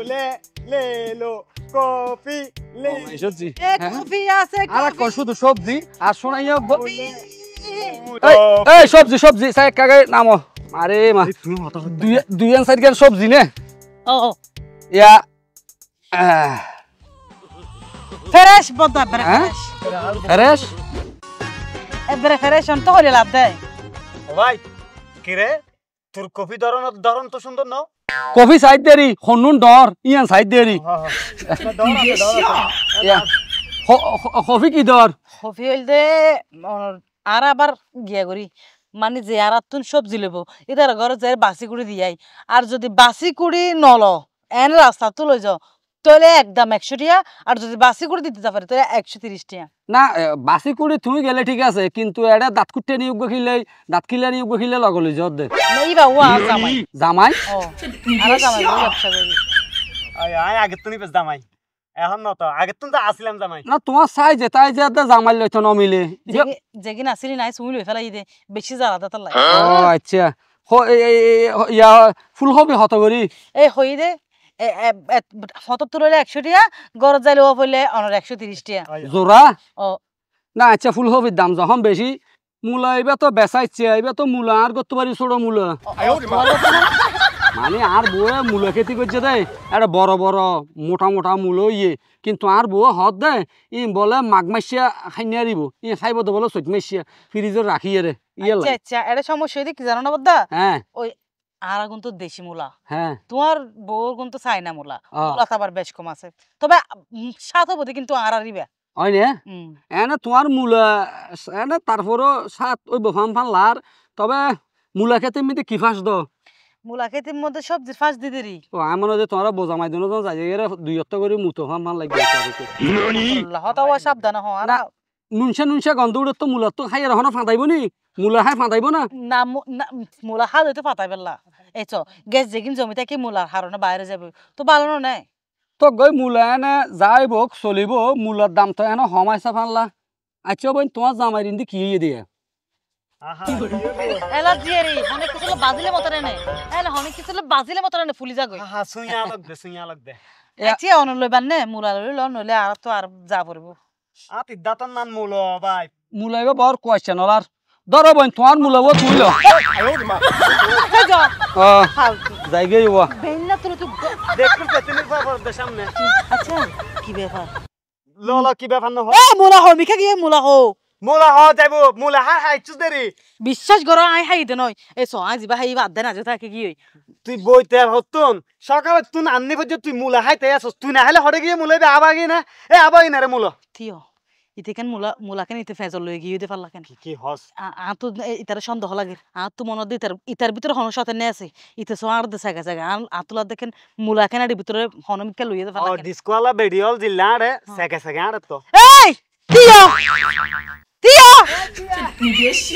बोले ले लो कॉफी ले সবজি কফি আছে আর কোন শুধু সবজি আর শোনাইয়া এই সবজি সবজি সাইড কাগে নামো আরে মা দুই আন সাইড গান সবজি নে ও ইয়া ফ্রেশ বদা ফ্রেশ ফ্রেশ এবারে ফ্রেশ অন্ত হলে লাভ দেয় ভাই কি রে তোর কফি ধরন তো সুন্দর না কফি সাইড দেরি হনুন ডর ইয়ান সাইড দেরি ইয়া কফি কি দর কফি হইলদে আর আবার গিয়া করি মানে যে আর তুন সবজি লব এটার ঘরে যাই বাসি কুড়ি দিয়াই আর যদি বাসি কুড়ি নল এন রাস্তা তো লই যাও তাহলে একদম 100 টাকা আর যদি বাসি কুড়ি দিতে পারে তাহলে 130 টাকা না বাসি কুড়ি তুমি গেলে ঠিক আছে কিন্তু এটা দাঁত কুটে নিয়োগ খিলে দাঁত খিলে নিয়োগ খিলে লগলি যত দে এই বা ওয়া জামাই জামাই ও আর জামাই ব্যবসা করি আয় আগে তো নিবেস জামাই এখন না তো আগে তো আসিলাম জামাই না তোমার চাই যে তাই যে জামাই লইতো নমিলে যেগিন আসিলি নাই সুই লই ফেলাই দে বেশি জালাদা তার লাগে ও আচ্ছা ইয়া ফুল হবে হত করি এই হই দে ফটো তুললে 100 টাকা গরজ যাইলে ও পড়লে অনর 130 টাকা জোড়া ও না আচ্ছা ফুল হবে দাম যখন বেশি মূলা এবার তো বেচাইছে এবার তো মূলা আর করতে পারি ছোট মূলা মানে আর বউয়ে মূলা খেতি করছে দেয় একটা বড় বড় মোটা মোটা মূল ইয়ে কিন্তু আর বউ হত দেয় ই বলে মাঘ মাসিয়া খাইনিয়া দিব ই খাইব তো বলে চৈত মাসিয়া ফ্রিজে রাখিয়ে রে ইয়ে আচ্ছা আচ্ছা এটা সমস্যা হইতে কি জানো না বদ্দা হ্যাঁ ওই আর গুণ তো দেশি মূলা হ্যাঁ তোমার বউর গুণ তো চাইনা মূলা মূলা তো আবার বেশ কম আছে তবে সাত হবো কিন্তু আর আরিবা হয় না এনে তোমার মূলা এনে তারপরও সাত ওই বফাম ফানলার তবে মূলা খেতে এমনিতে কি ফাঁস দ মূলা খেতের মধ্যে সবজির ফাঁস দিতে রি ও আমার যে তোমরা বোঝা মাই দিন যাই এর দুই অক্ট করে মুতো ফান ফান লাগবে হতাও সাবধান হ আর নুনসা নুনসা গন্ধ উড়ে তো মূলা তো খাই এখনো ফাঁদাইব নি মূলা খাই ফাঁদাইব না না মূলা হাল হইতে ফাটাই পেলা এই চ গ্যাস যেগিন জমিতে কি মূলার হারণে বাইরে যাবে তো ভালো নাই তো গই মূলা এনে যাইব চলিব মূলার দাম তো এনে হমাইছা ফানলা আচ্ছা বোন তোমার জামাই রিন্দি কি দিয়ে এলার্জি এরি অনেক কিছু বাজিলে মত রে এলা অনেক কিছু বাজিলে মত রে ফুলি যা গই হ্যাঁ সুইয়া লাগ দে আচ্ছা অন লইবান নে মূলা লইল নলে আর তো আর যা পড়ব আতি দাতার নাম মূল ভাই মূলাইব বড় কোয়েশ্চেন ওলার ধরো বোন তোমার মূলাব তুইল যাই গই ওয়া বেন্না তুই তো দেখু পেছনের ব্যাপার দে সামনে আচ্ছা কি ব্যাপার ললা কি ব্যাপার না এ মূলা হো মিখা গিয়ে মূলা হো মোলা হ যাইব মোলা হাই চুস দেরি বিশ্বাস করো আই হাই দে নয় এ সো আজ বা হাই বাদ দে না যেটা কি হই তুই বইতে হতুন সকালে তুই আননি বজে তুই মুলা হাইতে আসছ তুই না হলে হড়ে গিয়ে মুলাই আবাগি না এ আবাগি না রে মুলা থিও ইতে কেন মুলা কেন ইতে ফেজল লই গিয়ে দে পারলা কেন কি হস আ তো ইতার সন্দেহ লাগে আ তো মন দে ইতার ভিতরে হন সাথে নে আছে ইতে সো আর দে জায়গা জায়গা আতুলা দেখেন মুলা কেন এর ভিতরে হনমিকে লইয়ে দে পারলা কেন ও ডিসকোলা ভিডিও জিল্লা রে সেকে সেকে আর তো এই থিও থিও你别笑。